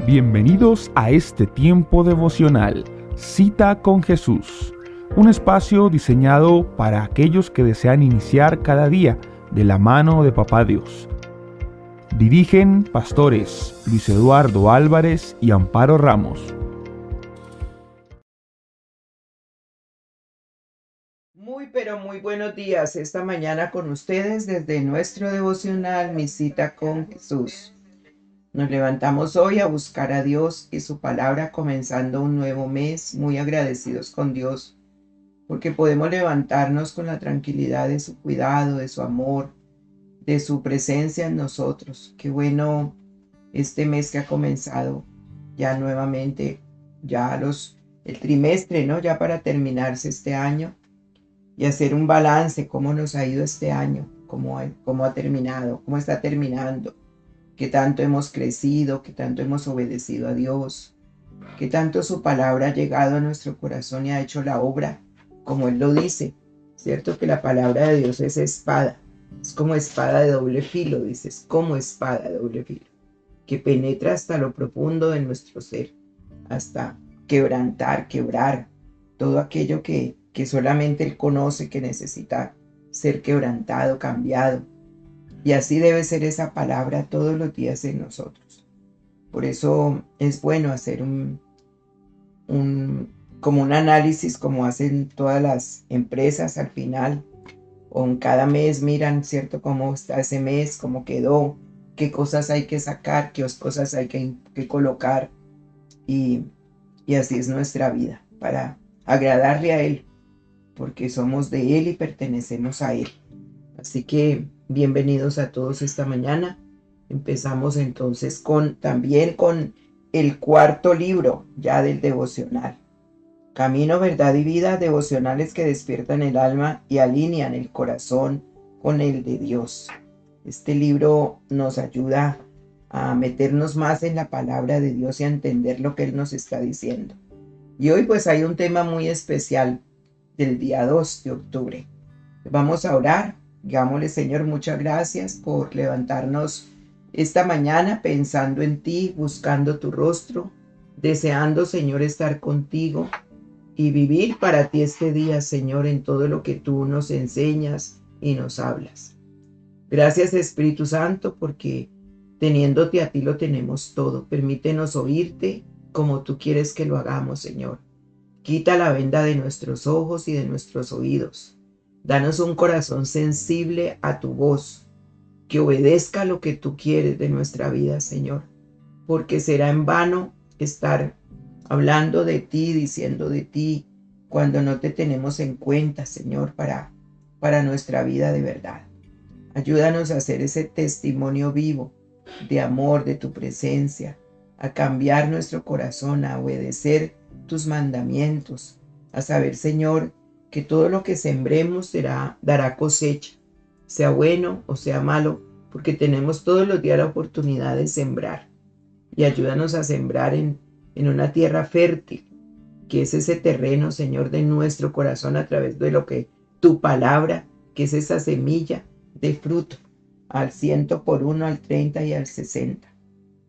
Bienvenidos a este tiempo devocional, Cita con Jesús, un espacio diseñado para aquellos que desean iniciar cada día de la mano de Papá Dios. Dirigen pastores Luis Eduardo Álvarez y Amparo Ramos. Muy buenos días esta mañana con ustedes desde nuestro devocional Mi Cita con Jesús. Nos levantamos hoy a buscar a Dios y su palabra comenzando un nuevo mes, muy agradecidos con Dios, porque podemos levantarnos con la tranquilidad de su cuidado, de su amor, de su presencia en nosotros. Qué bueno este mes que ha comenzado ya nuevamente, el trimestre, ¿no? Ya para terminarse este año y hacer un balance, cómo nos ha ido este año, cómo ha terminado, cómo está terminando. Qué tanto hemos crecido, qué tanto hemos obedecido a Dios, qué tanto su palabra ha llegado a nuestro corazón y ha hecho la obra, como Él lo dice, ¿cierto? Que la palabra de Dios es espada, es como espada de doble filo, dices, como espada de doble filo, que penetra hasta lo profundo de nuestro ser, hasta quebrar todo aquello que solamente Él conoce que necesita ser quebrantado, cambiado. Y así debe ser esa palabra todos los días en nosotros. Por eso es bueno hacer como un análisis, como hacen todas las empresas al final, o en cada mes miran, ¿cierto?, cómo está ese mes, cómo quedó, qué cosas hay que sacar, qué cosas hay que colocar. Y así es nuestra vida, para agradarle a Él, porque somos de Él y pertenecemos a Él. Así que bienvenidos a todos esta mañana. Empezamos entonces también con el cuarto libro ya del devocional. Camino, verdad y vida, devocionales que despiertan el alma y alinean el corazón con el de Dios. Este libro nos ayuda a meternos más en la palabra de Dios y a entender lo que Él nos está diciendo. Y hoy pues hay un tema muy especial del día 2 de octubre. Vamos a orar. Digámosle, Señor, muchas gracias por levantarnos esta mañana pensando en ti, buscando tu rostro, deseando, Señor, estar contigo y vivir para ti este día, Señor, en todo lo que tú nos enseñas y nos hablas. Gracias, Espíritu Santo, porque teniéndote a ti lo tenemos todo. Permítenos oírte como tú quieres que lo hagamos, Señor. Quita la venda de nuestros ojos y de nuestros oídos. Danos un corazón sensible a tu voz, que obedezca lo que tú quieres de nuestra vida, Señor, porque será en vano estar hablando de ti, diciendo de ti, cuando no te tenemos en cuenta, Señor, para nuestra vida de verdad. Ayúdanos a hacer ese testimonio vivo de amor, de tu presencia, a cambiar nuestro corazón, a obedecer tus mandamientos, a saber, Señor, que todo lo que sembremos dará cosecha, sea bueno o sea malo, porque tenemos todos los días la oportunidad de sembrar. Y ayúdanos a sembrar en una tierra fértil, que es ese terreno, Señor, de nuestro corazón a través de lo que tu palabra, que es esa semilla de fruto, al 100 por 1, al 30 y al 60.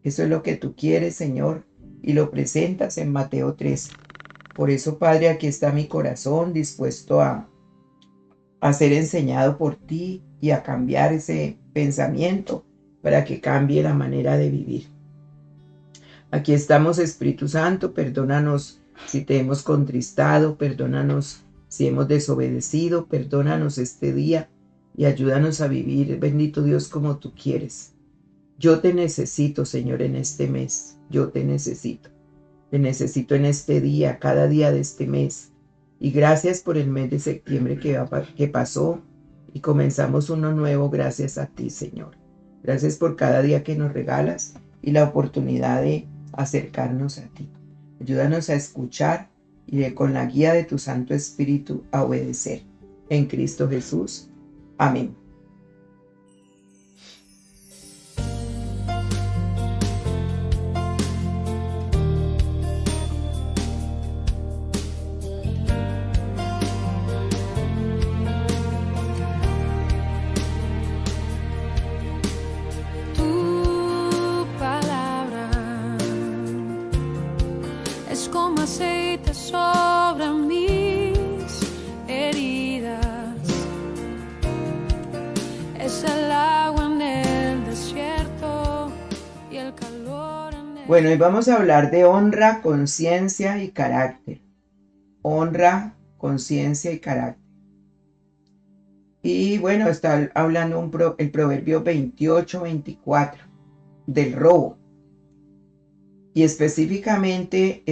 Eso es lo que tú quieres, Señor, y lo presentas en Mateo 3. Por eso, Padre, aquí está mi corazón dispuesto a ser enseñado por ti y a cambiar ese pensamiento para que cambie la manera de vivir. Aquí estamos, Espíritu Santo, perdónanos si te hemos contristado, perdónanos si hemos desobedecido, perdónanos este día y ayúdanos a vivir, bendito Dios, como tú quieres. Yo te necesito, Señor, en este mes, yo te necesito. Te necesito en este día, cada día de este mes. Y gracias por el mes de septiembre que pasó y comenzamos uno nuevo gracias a ti, Señor. Gracias por cada día que nos regalas y la oportunidad de acercarnos a ti. Ayúdanos a escuchar y con la guía de tu Santo Espíritu a obedecer. En Cristo Jesús. Amén. Es el agua en el desierto y el calor en el... Bueno, y vamos a hablar de honra, conciencia y carácter. Honra, conciencia y carácter. Y bueno, está hablando el proverbio 28-24 del robo. Y específicamente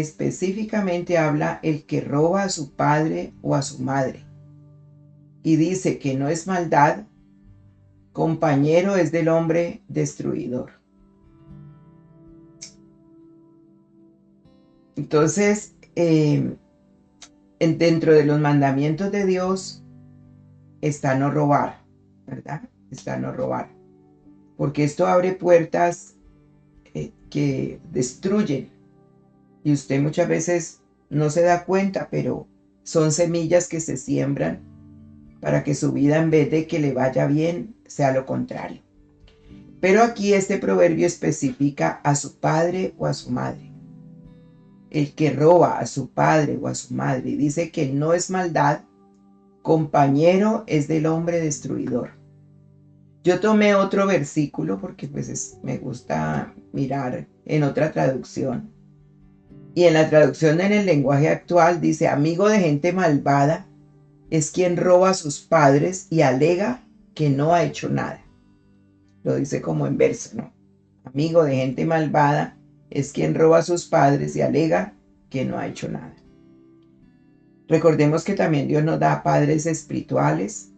habla el que roba a su padre o a su madre. Y dice que no es maldad, compañero es del hombre destruidor. Entonces, dentro de los mandamientos de Dios está no robar, ¿verdad? Está no robar. Porque esto abre puertas que destruyen. Y usted muchas veces no se da cuenta, pero son semillas que se siembran para que su vida, en vez de que le vaya bien, sea lo contrario. Pero aquí este proverbio especifica a su padre o a su madre. El que roba a su padre o a su madre dice que no es maldad, compañero es del hombre destruidor. Yo tomé otro versículo porque me gusta mirar en otra traducción. Y en la traducción en el lenguaje actual dice, amigo de gente malvada es quien roba a sus padres y alega que no ha hecho nada. Lo dice como en verso, ¿no? Amigo de gente malvada es quien roba a sus padres y alega que no ha hecho nada. Recordemos que también Dios nos da padres espirituales.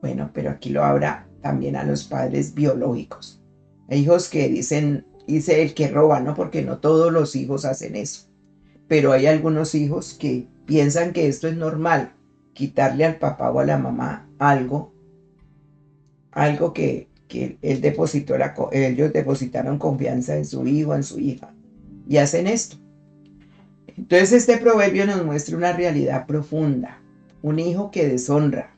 Bueno, pero aquí lo habla también a los padres biológicos. Hay hijos que dice el que roba, ¿no? Porque no todos los hijos hacen eso. Pero hay algunos hijos que piensan que esto es normal, quitarle al papá o a la mamá algo que ellos depositaron confianza en su hijo, en su hija, y hacen esto. Entonces este proverbio nos muestra una realidad profunda, un hijo que deshonra,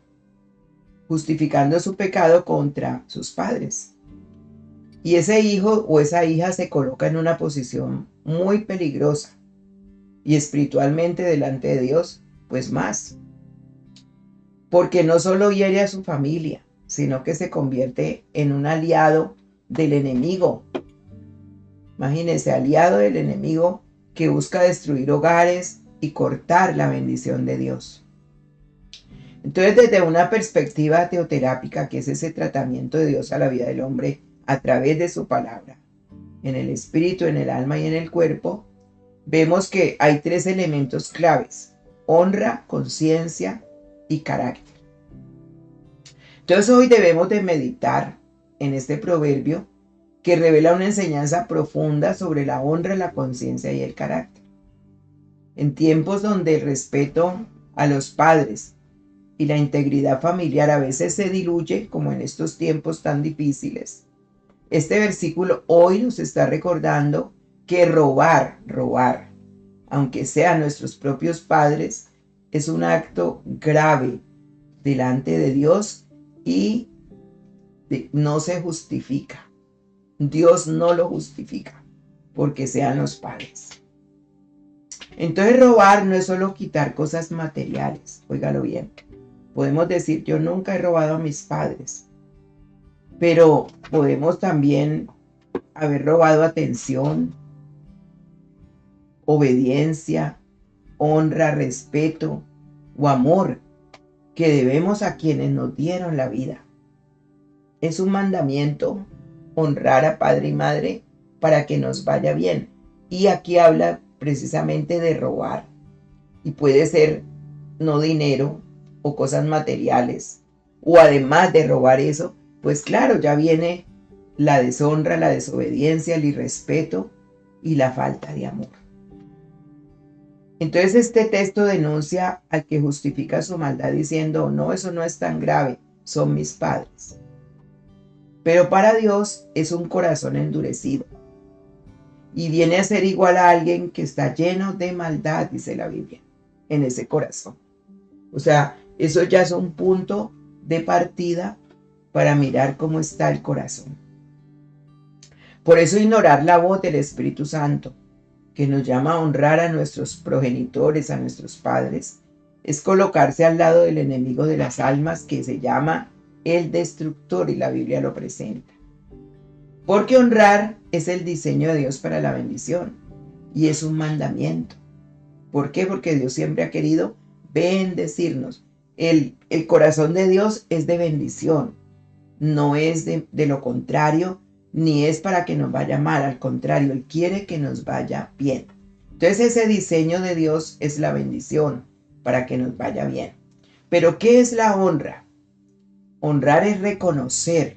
justificando su pecado contra sus padres. Y ese hijo o esa hija se coloca en una posición muy peligrosa, y espiritualmente delante de Dios, pues más. Porque no solo hiere a su familia, sino que se convierte en un aliado del enemigo. Imagínense, aliado del enemigo que busca destruir hogares y cortar la bendición de Dios. Entonces, desde una perspectiva teoterápica, que es ese tratamiento de Dios a la vida del hombre a través de su palabra, en el espíritu, en el alma y en el cuerpo, vemos que hay 3 elementos claves: honra, conciencia y carácter. Entonces hoy debemos de meditar en este proverbio que revela una enseñanza profunda sobre la honra, la conciencia y el carácter. En tiempos donde el respeto a los padres y la integridad familiar a veces se diluye, como en estos tiempos tan difíciles, este versículo hoy nos está recordando que robar, aunque sean nuestros propios padres, es un acto grave delante de Dios y no se justifica. Dios no lo justifica porque sean los padres. Entonces robar no es solo quitar cosas materiales, óigalo bien. Podemos decir, yo nunca he robado a mis padres, pero podemos también haber robado atención, obediencia, honra, respeto o amor que debemos a quienes nos dieron la vida. Es un mandamiento honrar a padre y madre para que nos vaya bien. Y aquí habla precisamente de robar. Y puede ser no dinero o cosas materiales. O además de robar eso, pues claro, ya viene la deshonra, la desobediencia, el irrespeto y la falta de amor. Entonces este texto denuncia al que justifica su maldad diciendo, no, eso no es tan grave, son mis padres. Pero para Dios es un corazón endurecido y viene a ser igual a alguien que está lleno de maldad, dice la Biblia, en ese corazón. O sea, eso ya es un punto de partida para mirar cómo está el corazón. Por eso ignorar la voz del Espíritu Santo, que nos llama a honrar a nuestros progenitores, a nuestros padres, es colocarse al lado del enemigo de las almas que se llama el destructor, y la Biblia lo presenta. Porque honrar es el diseño de Dios para la bendición y es un mandamiento. ¿Por qué? Porque Dios siempre ha querido bendecirnos. El corazón de Dios es de bendición, no es de lo contrario, ni es para que nos vaya mal, al contrario, Él quiere que nos vaya bien. Entonces ese diseño de Dios es la bendición, para que nos vaya bien. Pero ¿qué es la honra? Honrar es reconocer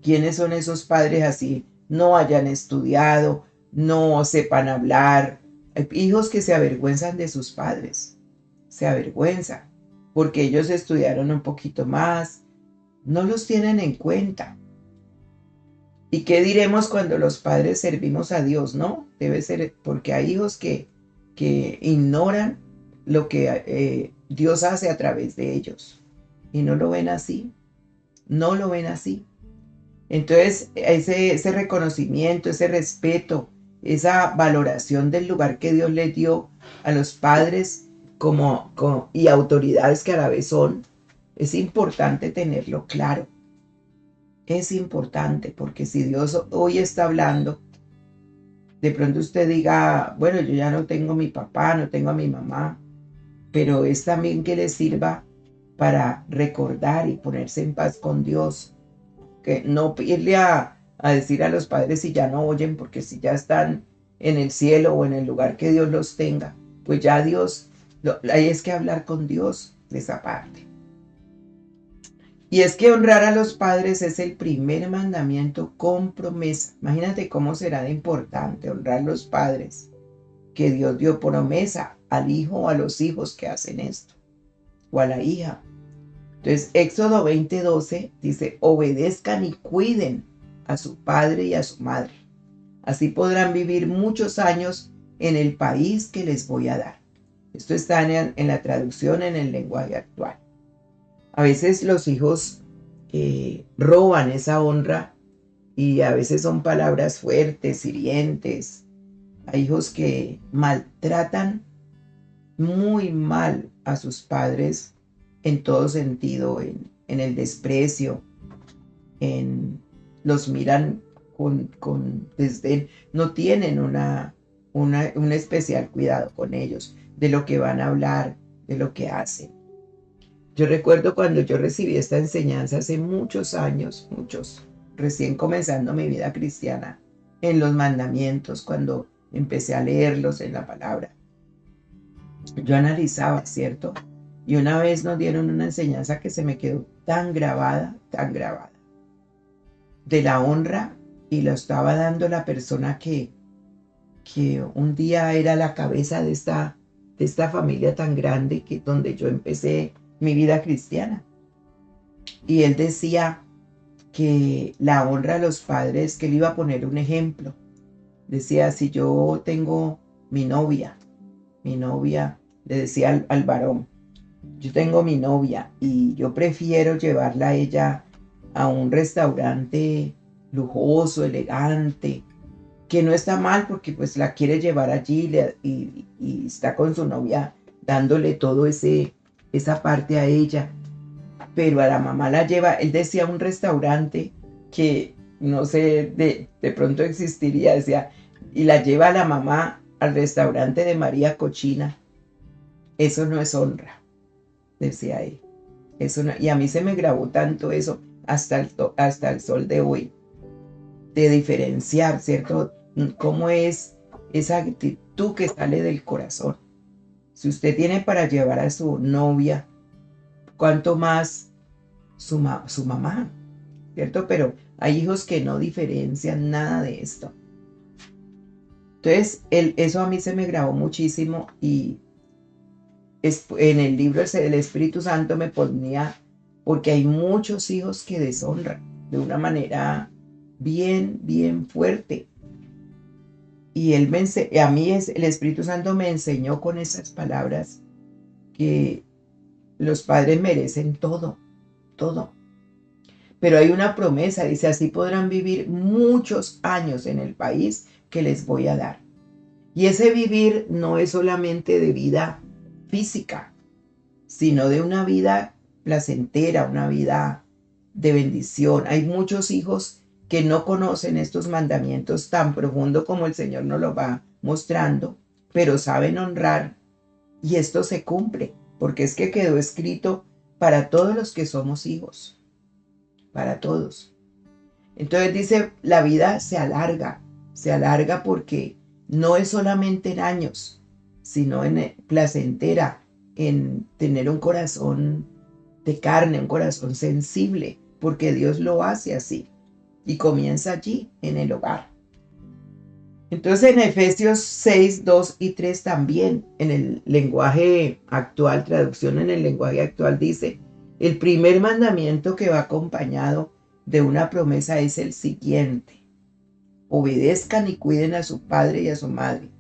quiénes son esos padres así, no hayan estudiado, no sepan hablar. Hay hijos que se avergüenzan de sus padres, se avergüenzan, porque ellos estudiaron un poquito más, no los tienen en cuenta. ¿Y qué diremos cuando los padres servimos a Dios? No, debe ser porque hay hijos que ignoran lo que Dios hace a través de ellos y no lo ven así, no lo ven así. Entonces ese reconocimiento, ese respeto, esa valoración del lugar que Dios le dio a los padres y autoridades que a la vez son, es importante tenerlo claro. Es importante porque si Dios hoy está hablando, de pronto usted diga, bueno, yo ya no tengo a mi papá, no tengo a mi mamá, pero es también que le sirva para recordar y ponerse en paz con Dios, que no irle a decir a los padres si ya no oyen, porque si ya están en el cielo o en el lugar que Dios los tenga, pues ya Dios, ahí es que hablar con Dios de esa parte. Y es que honrar a los padres es el primer mandamiento con promesa. Imagínate cómo será de importante honrar a los padres, que Dios dio promesa al hijo o a los hijos que hacen esto, o a la hija. Entonces, Éxodo 20:12 dice, obedezcan y cuiden a su padre y a su madre. Así podrán vivir muchos años en el país que les voy a dar. Esto está en la traducción en el lenguaje actual. A veces los hijos roban esa honra y a veces son palabras fuertes, hirientes. Hay hijos que maltratan muy mal a sus padres en todo sentido, en el desprecio, los miran con desdén, no tienen un especial cuidado con ellos, de lo que van a hablar, de lo que hacen. Yo recuerdo cuando yo recibí esta enseñanza hace muchos años, recién comenzando mi vida cristiana, en los mandamientos, cuando empecé a leerlos en la palabra. Yo analizaba, ¿cierto? Y una vez nos dieron una enseñanza que se me quedó tan grabada, de la honra, y lo estaba dando la persona que un día era la cabeza de esta familia tan grande donde yo empecé mi vida cristiana. Y él decía que la honra a los padres, que él iba a poner un ejemplo. Decía, si yo tengo mi novia, le decía al varón, yo tengo mi novia y yo prefiero llevarla a ella a un restaurante lujoso, elegante, que no está mal porque pues la quiere llevar allí y está con su novia dándole todo esa parte a ella, pero a la mamá la lleva, él decía, a un restaurante que no sé, de pronto existiría, decía, y la lleva a la mamá al restaurante de María Cochina. Eso no es honra, decía él. Eso no, y a mí se me grabó tanto eso hasta el sol de hoy, de diferenciar, ¿cierto? Cómo es esa actitud que sale del corazón. Si usted tiene para llevar a su novia, cuánto más su mamá, ¿cierto? Pero hay hijos que no diferencian nada de esto. Entonces, eso a mí se me grabó muchísimo y en el libro del Espíritu Santo me ponía, porque hay muchos hijos que deshonran de una manera bien, bien fuerte. Y a mí el Espíritu Santo me enseñó con esas palabras que los padres merecen todo. Pero hay una promesa, dice, así podrán vivir muchos años en el país que les voy a dar. Y ese vivir no es solamente de vida física, sino de una vida placentera, una vida de bendición. Hay muchos hijos que no conocen estos mandamientos tan profundo como el Señor nos lo va mostrando, pero saben honrar y esto se cumple, porque es que quedó escrito para todos los que somos hijos, para todos. Entonces dice, la vida se alarga porque no es solamente en años, sino en placentera, en tener un corazón de carne, un corazón sensible, porque Dios lo hace así y comienza allí, en el hogar. Entonces en Efesios 6, 2 y 3 también, en el lenguaje actual, traducción en el lenguaje actual dice, el primer mandamiento que va acompañado de una promesa es el siguiente: obedezcan y cuiden a su padre y a su madre,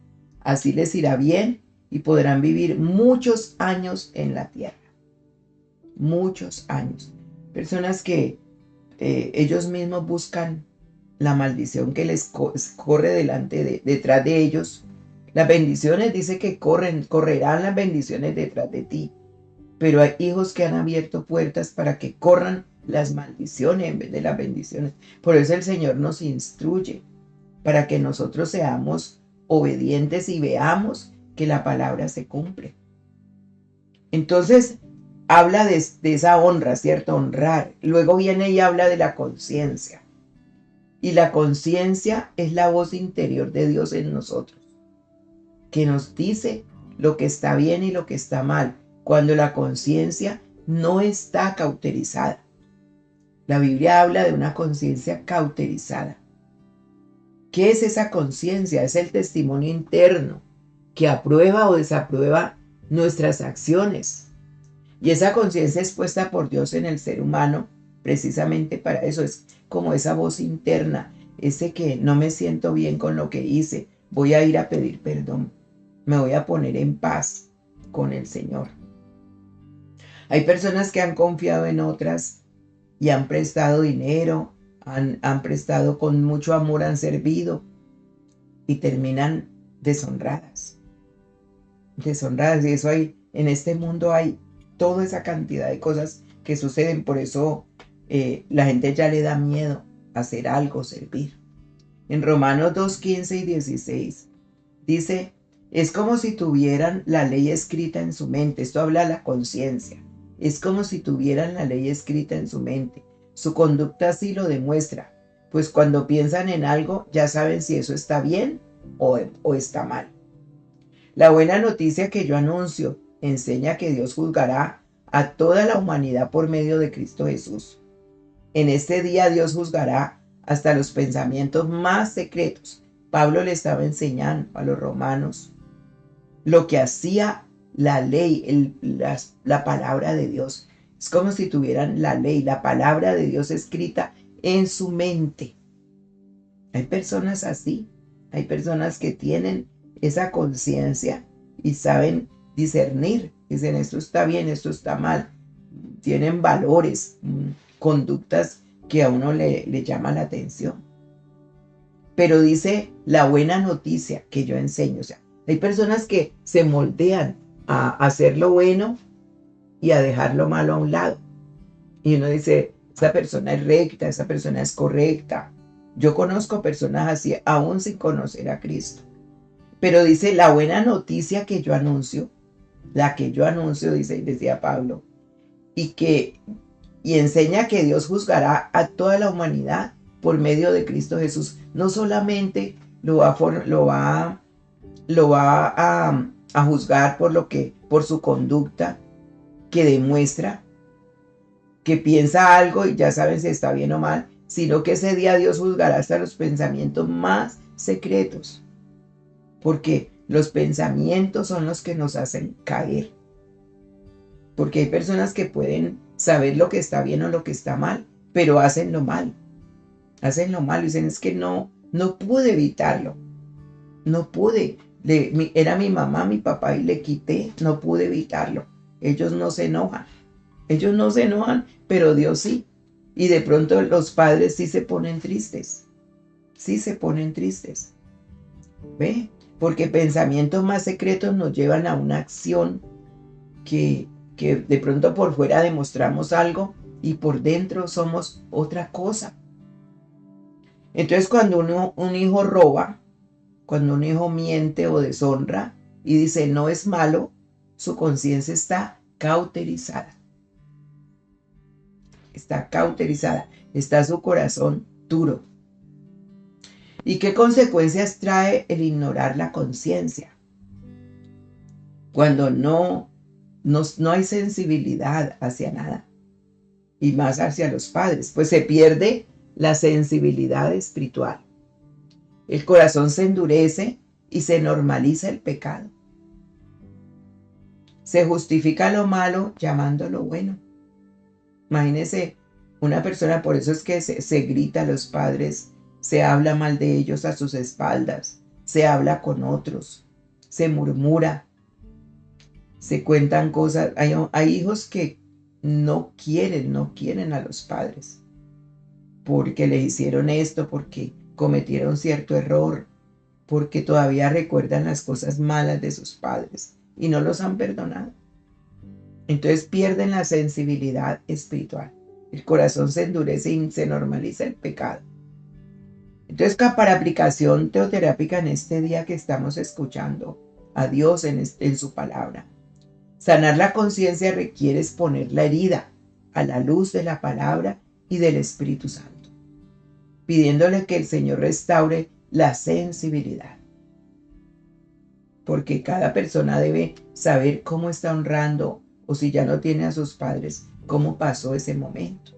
así les irá bien y podrán vivir muchos años en la tierra. Muchos años. Personas que ellos mismos buscan la maldición que les corre detrás de ellos. Las bendiciones dice que correrán las bendiciones detrás de ti, pero hay hijos que han abierto puertas para que corran las maldiciones en vez de las bendiciones. Por eso el Señor nos instruye para que nosotros seamos obedientes y veamos que la palabra se cumple. Entonces habla de esa honra, ¿cierto? Honrar. Luego viene y habla de la conciencia. Y la conciencia es la voz interior de Dios en nosotros, que nos dice lo que está bien y lo que está mal, cuando la conciencia no está cauterizada. La Biblia habla de una conciencia cauterizada. ¿Qué es esa conciencia? Es el testimonio interno que aprueba o desaprueba nuestras acciones. Y esa conciencia es puesta por Dios en el ser humano precisamente para eso. Es como esa voz interna, ese que no me siento bien con lo que hice, voy a ir a pedir perdón, me voy a poner en paz con el Señor. Hay personas que han confiado en otras y han prestado dinero, han prestado con mucho amor, han servido y terminan deshonradas. Deshonradas, y eso hay, en este mundo hay toda esa cantidad de cosas que suceden, por eso la gente ya le da miedo hacer algo, servir. En Romanos 2, 15 y 16 dice, es como si tuvieran la ley escrita en su mente. Esto habla de la conciencia. Es como si tuvieran la ley escrita en su mente. Su conducta así lo demuestra, pues cuando piensan en algo ya saben si eso está bien o está mal. La buena noticia que yo anuncio enseña que Dios juzgará a toda la humanidad por medio de Cristo Jesús. En este día Dios juzgará hasta los pensamientos más secretos. Pablo le estaba enseñando a los romanos lo que hacía la ley, la palabra de Dios. Es como si tuvieran la ley, la palabra de Dios escrita en su mente. Hay personas así, hay personas que tienen esa conciencia y saben discernir. Dicen, esto está bien, esto está mal. Tienen valores, conductas que a uno le llama la atención. Pero dice la buena noticia que yo enseño. O sea, hay personas que se moldean a hacer lo bueno y a dejar lo malo a un lado. Y uno dice, esa persona es recta, esa persona es correcta. Yo conozco personas así, aún sin conocer a Cristo. Pero dice, la buena noticia que yo anuncio, decía Pablo, y enseña que Dios juzgará a toda la humanidad por medio de Cristo Jesús. No solamente lo va a juzgar por su conducta, que demuestra que piensa algo y ya saben si está bien o mal, sino que ese día Dios juzgará hasta los pensamientos más secretos, porque los pensamientos son los que nos hacen caer. Porque hay personas que pueden saber lo que está bien o lo que está mal, pero hacen lo mal. Hacen lo malo y dicen, es que no pude evitarlo. No pude. Era mi mamá, mi papá y le quité. No pude evitarlo. Ellos no se enojan. Ellos no se enojan, pero Dios sí. Y de pronto los padres sí se ponen tristes. Sí se ponen tristes. ¿Ve? Porque pensamientos más secretos nos llevan a una acción que de pronto por fuera demostramos algo y por dentro somos otra cosa. Entonces cuando un hijo roba, cuando un hijo miente o deshonra y dice no es malo, su conciencia está cauterizada. Está cauterizada, está su corazón duro. ¿Y qué consecuencias trae el ignorar la conciencia? Cuando no hay sensibilidad hacia nada, y más hacia los padres, pues se pierde la sensibilidad espiritual. El corazón se endurece y se normaliza el pecado. Se justifica lo malo llamándolo bueno. Imagínense una persona, por eso es que se grita a los padres, se habla mal de ellos a sus espaldas, se habla con otros, se murmura, se cuentan cosas. Hay hijos que no quieren a los padres porque les hicieron esto, porque cometieron cierto error, porque todavía recuerdan las cosas malas de sus padres y no los han perdonado. Entonces pierden la sensibilidad espiritual. El corazón se endurece y se normaliza el pecado. Entonces, para aplicación teoterápica en este día que estamos escuchando a Dios en su palabra, sanar la conciencia requiere exponer la herida a la luz de la palabra y del Espíritu Santo, pidiéndole que el Señor restaure la sensibilidad. Porque cada persona debe saber cómo está honrando, o si ya no tiene a sus padres, cómo pasó ese momento.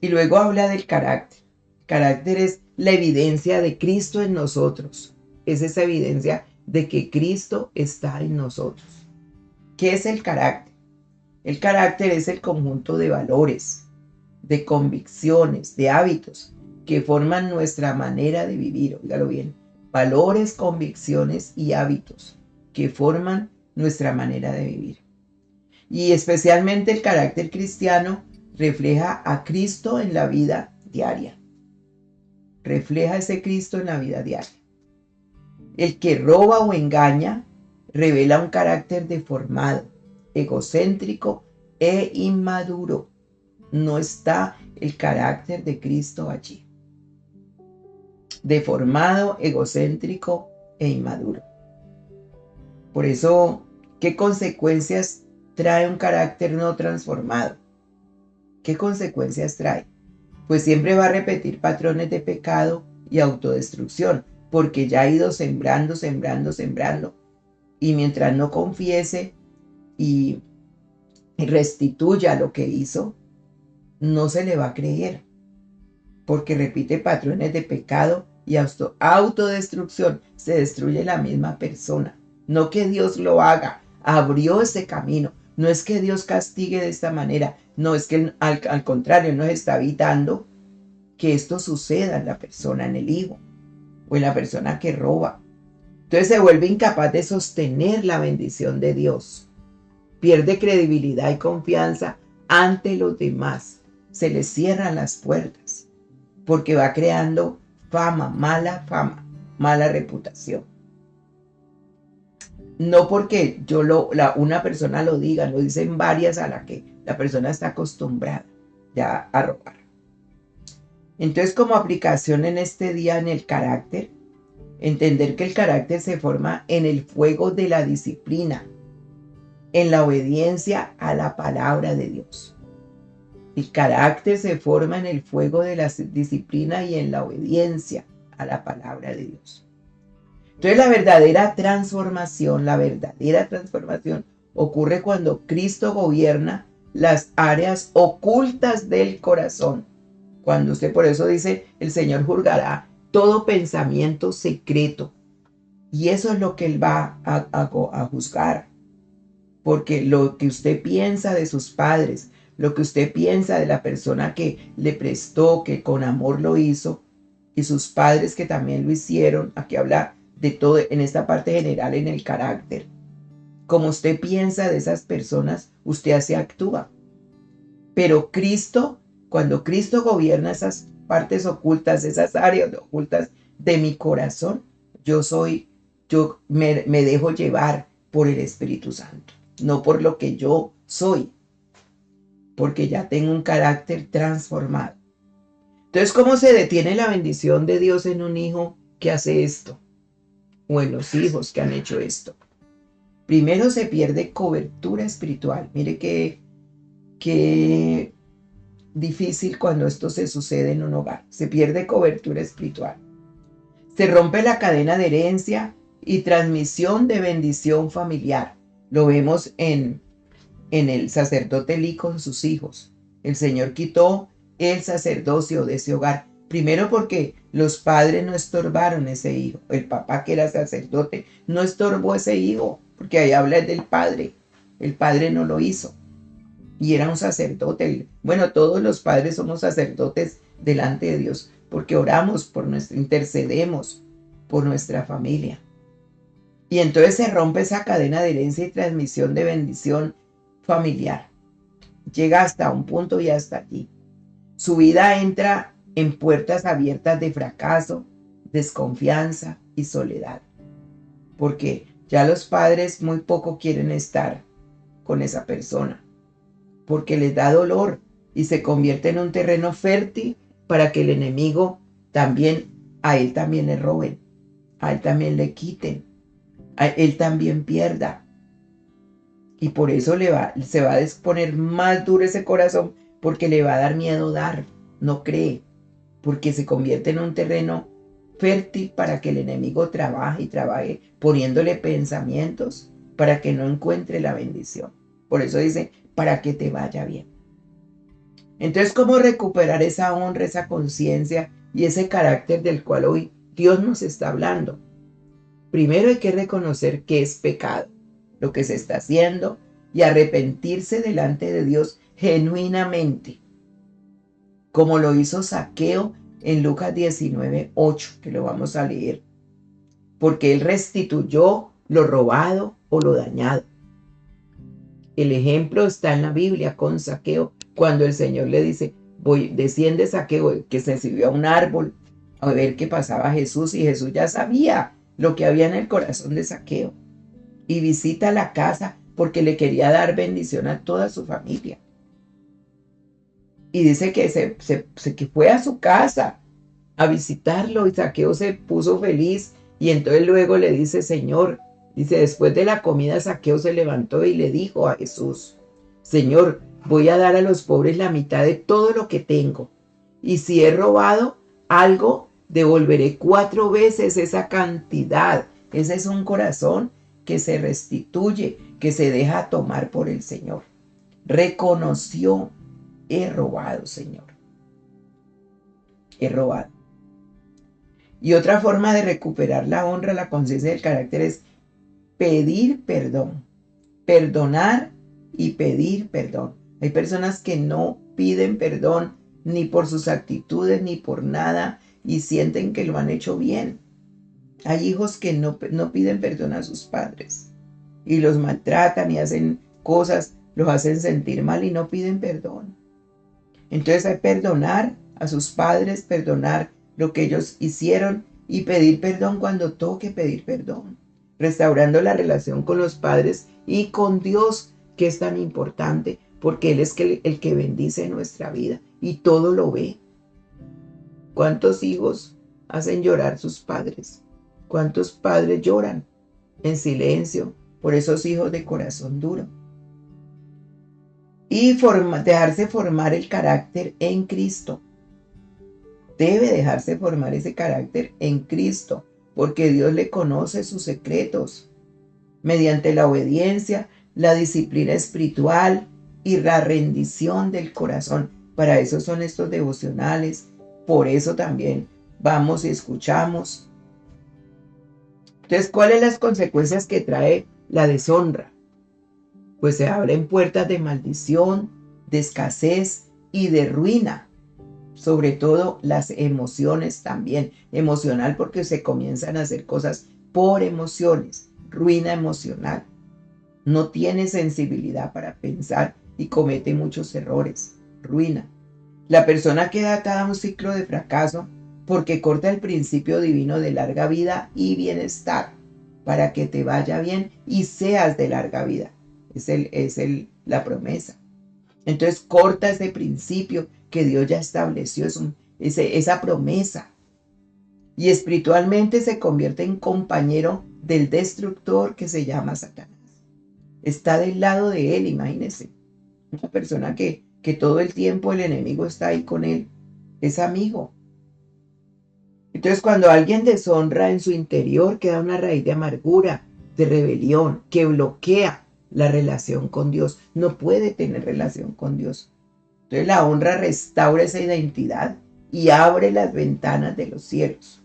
Y luego habla del carácter. El carácter es la evidencia de Cristo en nosotros. Es esa evidencia de que Cristo está en nosotros. ¿Qué es el carácter? El carácter es el conjunto de valores, de convicciones, de hábitos que forman nuestra manera de vivir. Óigalo bien. Valores, convicciones y hábitos que forman nuestra manera de vivir. Y especialmente el carácter cristiano refleja a Cristo en la vida diaria. Refleja ese Cristo en la vida diaria. El que roba o engaña revela un carácter deformado, egocéntrico e inmaduro. No está el carácter de Cristo allí. Deformado, egocéntrico e inmaduro. Por eso, ¿qué consecuencias trae un carácter no transformado? ¿Qué consecuencias trae? Pues siempre va a repetir patrones de pecado y autodestrucción, porque ya ha ido sembrando. Y mientras no confiese y restituya lo que hizo, no se le va a creer, porque repite patrones de pecado y autodestrucción. Se destruye la misma persona. No que Dios lo haga, abrió ese camino. No es que Dios castigue de esta manera, no, es que al contrario nos está evitando que esto suceda en la persona, en el hijo o en la persona que roba. Entonces se vuelve incapaz de sostener la bendición de Dios. Pierde credibilidad y confianza ante los demás. Se le cierran las puertas porque va creando fama, mala reputación. No porque una persona lo diga, lo dicen varias a la que la persona está acostumbrada ya a robar. Entonces, como aplicación en este día en el carácter, entender que el carácter se forma en el fuego de la disciplina, en la obediencia a la palabra de Dios. El carácter se forma en el fuego de la disciplina y en la obediencia a la palabra de Dios. Entonces la verdadera transformación ocurre cuando Cristo gobierna las áreas ocultas del corazón. Cuando usted, por eso dice, el Señor juzgará todo pensamiento secreto. Y eso es lo que Él va a juzgar. Porque lo que usted piensa de sus padres, lo que usted piensa de la persona que le prestó, que con amor lo hizo, y sus padres que también lo hicieron, aquí habla de todo en esta parte general en el carácter. Como usted piensa de esas personas, usted así actúa. Pero Cristo, cuando Cristo gobierna esas partes ocultas, esas áreas ocultas de mi corazón, yo me dejo llevar por el Espíritu Santo, no por lo que yo soy. porque ya tengo un carácter transformado. Entonces, ¿cómo se detiene la bendición de Dios en un hijo que hace esto? O en los hijos que han hecho esto. Primero se pierde cobertura espiritual. Mire qué difícil cuando esto se sucede en un hogar. Se pierde cobertura espiritual. Se rompe la cadena de herencia y transmisión de bendición familiar. Lo vemos en el sacerdote Elí con sus hijos. El Señor quitó el sacerdocio de ese hogar. Primero porque los padres no estorbaron ese hijo. El papá que era sacerdote no estorbó ese hijo, porque ahí habla del padre. El padre no lo hizo. Y era un sacerdote. Bueno, todos los padres somos sacerdotes delante de Dios, porque oramos intercedemos por nuestra familia. Y entonces se rompe esa cadena de herencia y transmisión de bendición familiar. Llega hasta un punto y hasta allí. Su vida entra en puertas abiertas de fracaso, desconfianza y soledad. Porque ya los padres muy poco quieren estar con esa persona. Porque les da dolor y se convierte en un terreno fértil para que el enemigo a él también le roben, a él también le quiten, a él también pierda. Y por eso se va a exponer más duro ese corazón, porque le va a dar miedo dar, no cree, porque se convierte en un terreno fértil para que el enemigo trabaje y trabaje poniéndole pensamientos para que no encuentre la bendición. Por eso dice, para que te vaya bien. Entonces, ¿cómo recuperar esa honra, esa conciencia y ese carácter del cual hoy Dios nos está hablando? Primero hay que reconocer que es pecado lo que se está haciendo y arrepentirse delante de Dios genuinamente, como lo hizo Zaqueo en Lucas 19:8, que lo vamos a leer, porque él restituyó lo robado o lo dañado. El ejemplo está en la Biblia con Zaqueo, cuando el Señor le dice, desciende Zaqueo, que se subió a un árbol a ver qué pasaba a Jesús, y Jesús ya sabía lo que había en el corazón de Zaqueo, y visita la casa porque le quería dar bendición a toda su familia. Y dice que que fue a su casa a visitarlo, y Zaqueo se puso feliz, y entonces luego le dice, Señor, dice, después de la comida Zaqueo se levantó y le dijo a Jesús, Señor, voy a dar a los pobres la mitad de todo lo que tengo, y si he robado algo, devolveré 4 veces esa cantidad. Ese es un corazón que se restituye, que se deja tomar por el Señor. Reconoció, he robado, Señor. He robado. Y otra forma de recuperar la honra, la conciencia del carácter es pedir perdón. Perdonar y pedir perdón. Hay personas que no piden perdón ni por sus actitudes ni por nada y sienten que lo han hecho bien. Hay hijos que no piden perdón a sus padres y los maltratan y hacen cosas, los hacen sentir mal y no piden perdón. Entonces hay que perdonar a sus padres, perdonar lo que ellos hicieron y pedir perdón cuando toque pedir perdón, restaurando la relación con los padres y con Dios, que es tan importante, porque Él es el que bendice nuestra vida y todo lo ve. ¿Cuántos hijos hacen llorar sus padres? ¿Cuántos padres lloran en silencio por esos hijos de corazón duro? Y dejarse formar el carácter en Cristo. Debe dejarse formar ese carácter en Cristo, porque Dios le conoce sus secretos. Mediante la obediencia, la disciplina espiritual y la rendición del corazón. Para eso son estos devocionales. Por eso también vamos y escuchamos. Entonces, ¿cuáles son las consecuencias que trae la deshonra? Pues se abren puertas de maldición, de escasez y de ruina. Sobre todo las emociones también. Emocional, porque se comienzan a hacer cosas por emociones. Ruina emocional. No tiene sensibilidad para pensar y comete muchos errores. Ruina. La persona queda atada a un ciclo de fracaso porque corta el principio divino de larga vida y bienestar, para que te vaya bien y seas de larga vida. Es la promesa. Entonces corta ese principio que Dios ya estableció, esa promesa. Y espiritualmente se convierte en compañero del destructor que se llama Satanás. Está del lado de él, imagínense. Una persona que todo el tiempo el enemigo está ahí con él, es amigo. Entonces cuando alguien deshonra en su interior, queda una raíz de amargura, de rebelión, que bloquea la relación con Dios. No puede tener relación con Dios. Entonces la honra restaura esa identidad y abre las ventanas de los cielos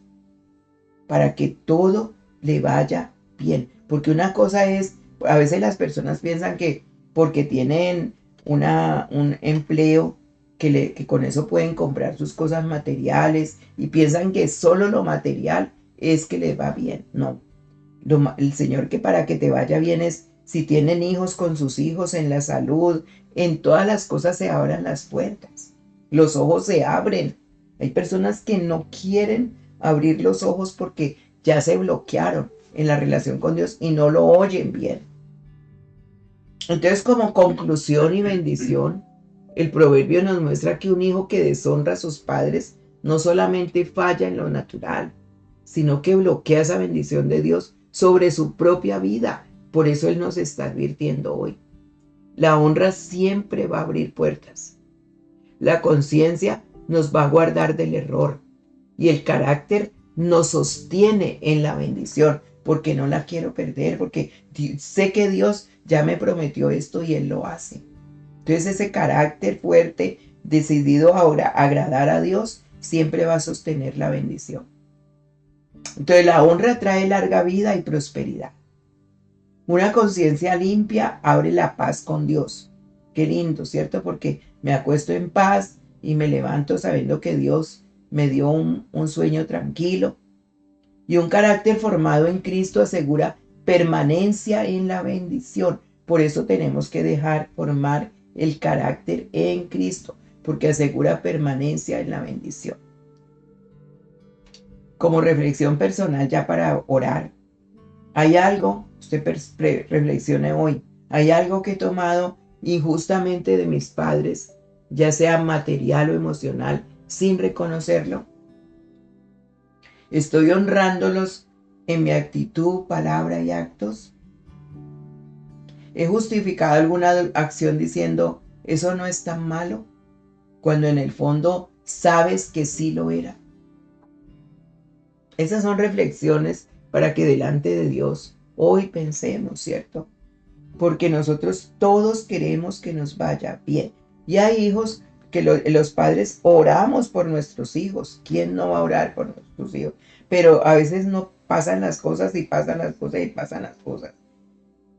para que todo le vaya bien. Porque una cosa es, a veces las personas piensan que porque tienen un empleo, que con eso pueden comprar sus cosas materiales y piensan que solo lo material es que les va bien. No, el Señor, que para que te vaya bien es si tienen hijos, con sus hijos, en la salud, en todas las cosas se abran las puertas, los ojos se abren. Hay personas que no quieren abrir los ojos porque ya se bloquearon en la relación con Dios y no lo oyen bien. Entonces, como conclusión y bendición, el proverbio nos muestra que un hijo que deshonra a sus padres no solamente falla en lo natural, sino que bloquea esa bendición de Dios sobre su propia vida. Por eso Él nos está advirtiendo hoy. La honra siempre va a abrir puertas. La conciencia nos va a guardar del error y el carácter nos sostiene en la bendición, porque no la quiero perder, porque sé que Dios ya me prometió esto y Él lo hace. Entonces ese carácter fuerte, decidido ahora a agradar a Dios, siempre va a sostener la bendición. Entonces la honra trae larga vida y prosperidad. Una conciencia limpia abre la paz con Dios. Qué lindo, ¿cierto? Porque me acuesto en paz y me levanto sabiendo que Dios me dio un sueño tranquilo. Y un carácter formado en Cristo asegura permanencia en la bendición. Por eso tenemos que dejar formar el carácter en Cristo, porque asegura permanencia en la bendición. Como reflexión personal ya para orar, hay algo, usted reflexione hoy, hay algo que he tomado injustamente de mis padres, ya sea material o emocional, sin reconocerlo. ¿Estoy honrándolos en mi actitud, palabra y actos? ¿He justificado alguna acción diciendo, eso no es tan malo, cuando en el fondo sabes que sí lo era? Esas son reflexiones para que delante de Dios hoy pensemos, ¿cierto? Porque nosotros todos queremos que nos vaya bien. Y hay hijos que los padres oramos por nuestros hijos. ¿Quién no va a orar por nuestros hijos? Pero a veces no pasan las cosas y pasan las cosas y pasan las cosas.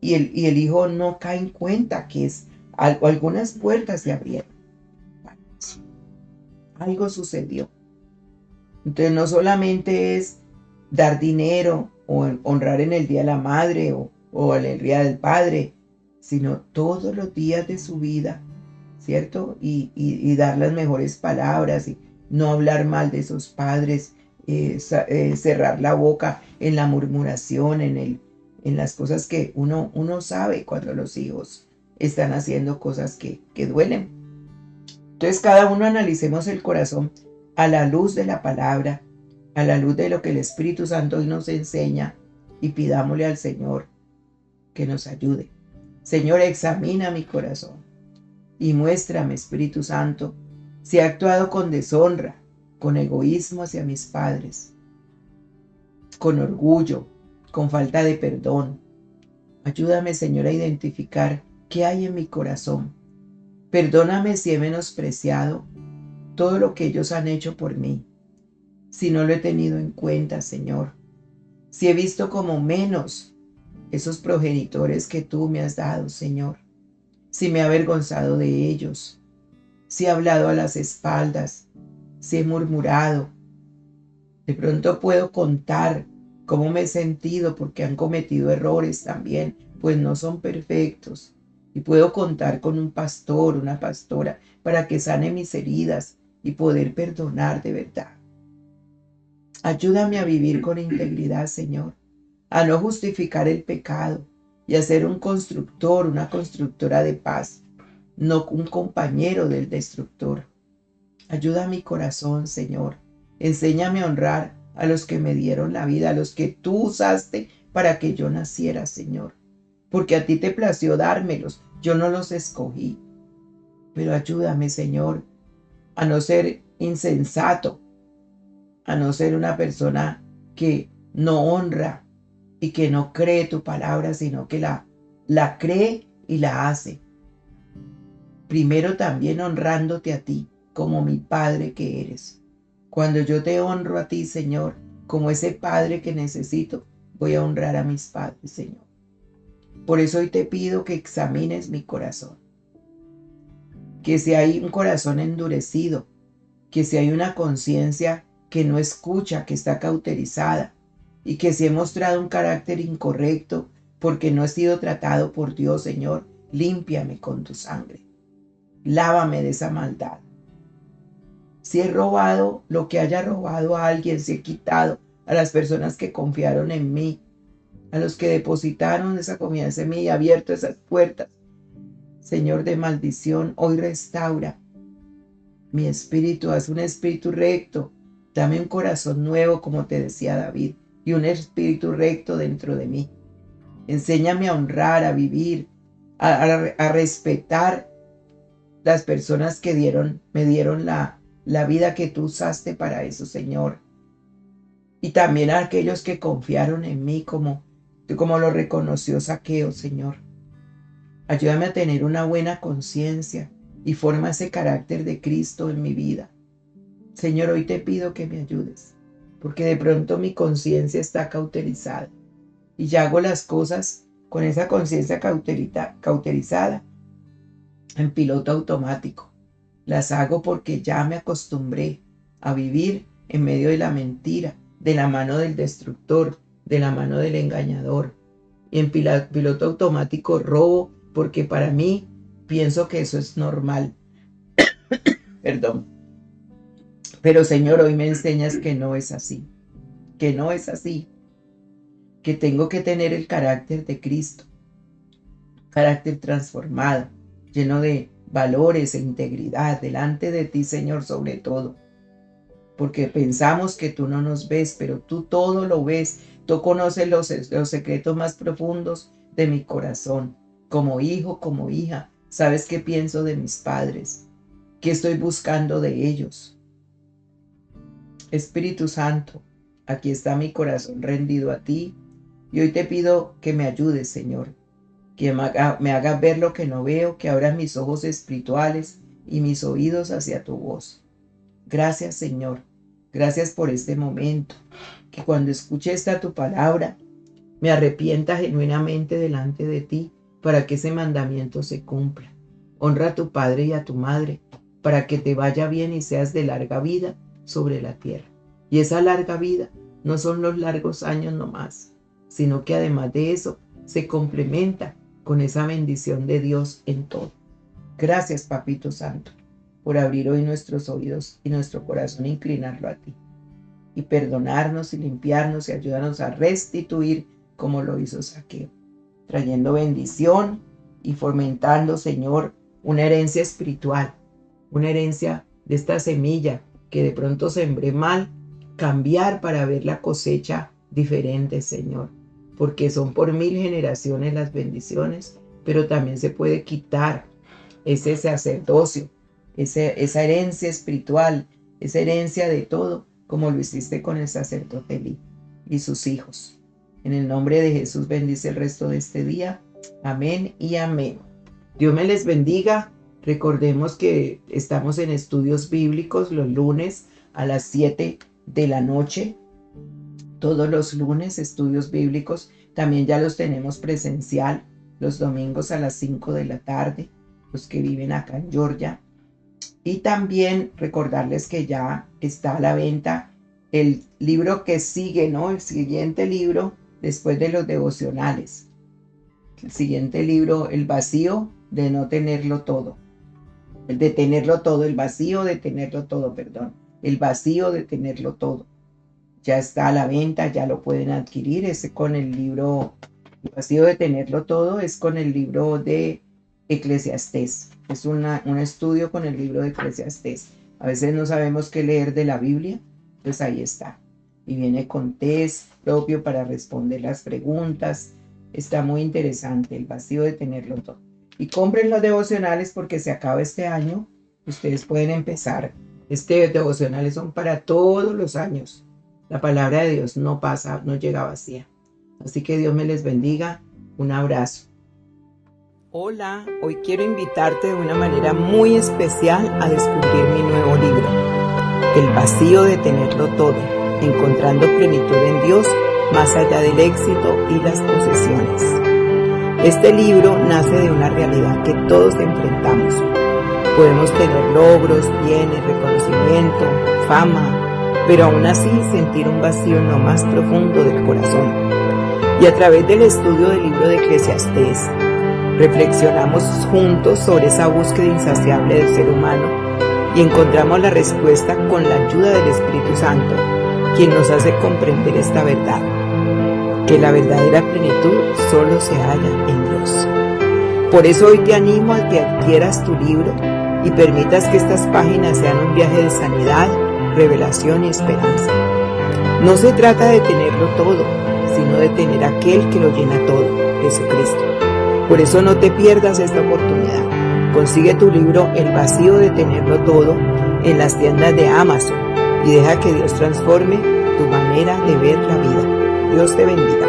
Y el hijo no cae en cuenta que algunas puertas se abrieron. Algo sucedió. Entonces no solamente es dar dinero o honrar en el Día de la Madre o en el Día del Padre, sino todos los días de su vida, ¿cierto? Y dar las mejores palabras y no hablar mal de esos padres, cerrar la boca en la murmuración, en las cosas que uno sabe cuando los hijos están haciendo cosas que duelen. Entonces cada uno analicemos el corazón a la luz de la palabra, a la luz de lo que el Espíritu Santo hoy nos enseña, y pidámosle al Señor que nos ayude. Señor, examina mi corazón y muéstrame, Espíritu Santo, si he actuado con deshonra, con egoísmo hacia mis padres, con orgullo, con falta de perdón. Ayúdame, Señor, a identificar qué hay en mi corazón. Perdóname si he menospreciado todo lo que ellos han hecho por mí, si no lo he tenido en cuenta, Señor, si he visto como menos esos progenitores que tú me has dado, Señor, si me he avergonzado de ellos, si he hablado a las espaldas, si he murmurado. De pronto puedo contar cómo me he sentido porque han cometido errores también, pues no son perfectos. Y puedo contar con un pastor, una pastora, para que sane mis heridas y poder perdonar de verdad. Ayúdame a vivir con integridad, Señor, a no justificar el pecado y a ser un constructor, una constructora de paz. no un compañero del destructor. Ayuda a mi corazón, Señor. Enséñame a honrar a los que me dieron la vida, a los que tú usaste para que yo naciera, Señor. Porque a ti te plació dármelos, yo no los escogí. Pero ayúdame, Señor, a no ser insensato, a no ser una persona que no honra y que no cree tu palabra, sino que la cree y la hace. Primero también honrándote a ti como mi Padre que eres. Cuando yo te honro a ti, Señor, como ese Padre que necesito, voy a honrar a mis padres, Señor. Por eso hoy te pido que examines mi corazón. Que si hay un corazón endurecido, que si hay una conciencia que no escucha, que está cauterizada, y que si he mostrado un carácter incorrecto porque no he sido tratado por Dios, Señor, límpiame con tu sangre. Lávame de esa maldad. Si he robado lo que haya robado a alguien, si he quitado a las personas que confiaron en mí, a los que depositaron esa confianza en mí y abierto esas puertas, Señor de maldición, hoy restaura mi espíritu, haz un espíritu recto, dame un corazón nuevo, como te decía David, y un espíritu recto dentro de mí. Enséñame a honrar, a vivir, a respetar las personas que me dieron la vida que tú usaste para eso, Señor. Y también a aquellos que confiaron en mí, como lo reconoció Zaqueo, Señor. Ayúdame a tener una buena conciencia y forma ese carácter de Cristo en mi vida. Señor, hoy te pido que me ayudes, porque de pronto mi conciencia está cauterizada y ya hago las cosas con esa conciencia cauterizada en piloto automático. Las hago porque ya me acostumbré a vivir en medio de la mentira, de la mano del destructor, de la mano del engañador. Y en piloto automático robo porque para mí pienso que eso es normal. Perdón. Pero Señor, hoy me enseñas que no es así, que no es así, que tengo que tener el carácter de Cristo, carácter transformado, lleno de valores e integridad delante de ti, Señor, sobre todo. Porque pensamos que tú no nos ves, pero tú todo lo ves. Tú conoces los secretos más profundos de mi corazón. Como hijo, como hija, sabes qué pienso de mis padres, qué estoy buscando de ellos. Espíritu Santo, aquí está mi corazón rendido a ti y hoy te pido que me ayudes, Señor, que me hagas ver lo que no veo, que abras mis ojos espirituales y mis oídos hacia tu voz. Gracias, Señor. Gracias por este momento, que cuando escuche esta tu palabra, me arrepienta genuinamente delante de ti para que ese mandamiento se cumpla. Honra a tu padre y a tu madre para que te vaya bien y seas de larga vida sobre la tierra. Y esa larga vida no son los largos años nomás, sino que además de eso se complementa con esa bendición de Dios en todo. Gracias, Papito Santo, por abrir hoy nuestros oídos y nuestro corazón e inclinarlo a ti. Y perdonarnos y limpiarnos y ayudarnos a restituir como lo hizo Zaqueo, trayendo bendición y fomentando, Señor, una herencia espiritual, una herencia de esta semilla que de pronto sembré mal, cambiar para ver la cosecha diferente, Señor, porque son por 1000 generaciones las bendiciones, pero también se puede quitar ese sacerdocio, esa herencia espiritual, esa herencia de todo, como lo hiciste con el sacerdote Elí y sus hijos. En el nombre de Jesús bendice el resto de este día. Amén y amén. Dios me les bendiga. Recordemos que estamos en estudios bíblicos los lunes a las 7 de la noche. Todos los lunes estudios bíblicos. También ya los tenemos presencial los domingos a las 5 de la tarde, los que viven acá en Georgia. Y también recordarles que ya está a la venta el libro que sigue, ¿no? El siguiente libro después de los devocionales. El siguiente libro, El vacío de no tenerlo todo. El de tenerlo todo, el vacío de tenerlo todo, perdón. El vacío de tenerlo todo. Ya está a la venta, ya lo pueden adquirir. Es con el libro, El vacío de tenerlo todo, es con el libro de Eclesiastés. Es un estudio con el libro de Eclesiastés. A veces no sabemos qué leer de la Biblia, pues ahí está. Y viene con test propio para responder las preguntas. Está muy interesante, el vacío de tenerlo todo. Y compren los devocionales porque se acaba este año. Ustedes pueden empezar. Devocionales son para todos los años. La palabra de Dios no pasa, no llega vacía. Así que Dios me les bendiga. Un abrazo. Hola, hoy quiero invitarte de una manera muy especial a descubrir mi nuevo libro, El vacío de tenerlo todo, encontrando plenitud en Dios más allá del éxito y las posesiones. Este libro nace de una realidad que todos enfrentamos. Podemos tener logros, bienes, reconocimiento, fama, pero aún así sentir un vacío en lo más profundo del corazón. Y a través del estudio del libro de Eclesiastés, reflexionamos juntos sobre esa búsqueda insaciable del ser humano y encontramos la respuesta con la ayuda del Espíritu Santo, quien nos hace comprender esta verdad, que la verdadera plenitud solo se halla en Dios. Por eso hoy te animo a que adquieras tu libro y permitas que estas páginas sean un viaje de sanidad, revelación y esperanza. No se trata de tenerlo todo, sino de tener aquel que lo llena todo, Jesucristo. Por eso no te pierdas esta oportunidad. Consigue tu libro El vacío de tenerlo todo en las tiendas de Amazon y deja que Dios transforme tu manera de ver la vida. Dios te bendiga.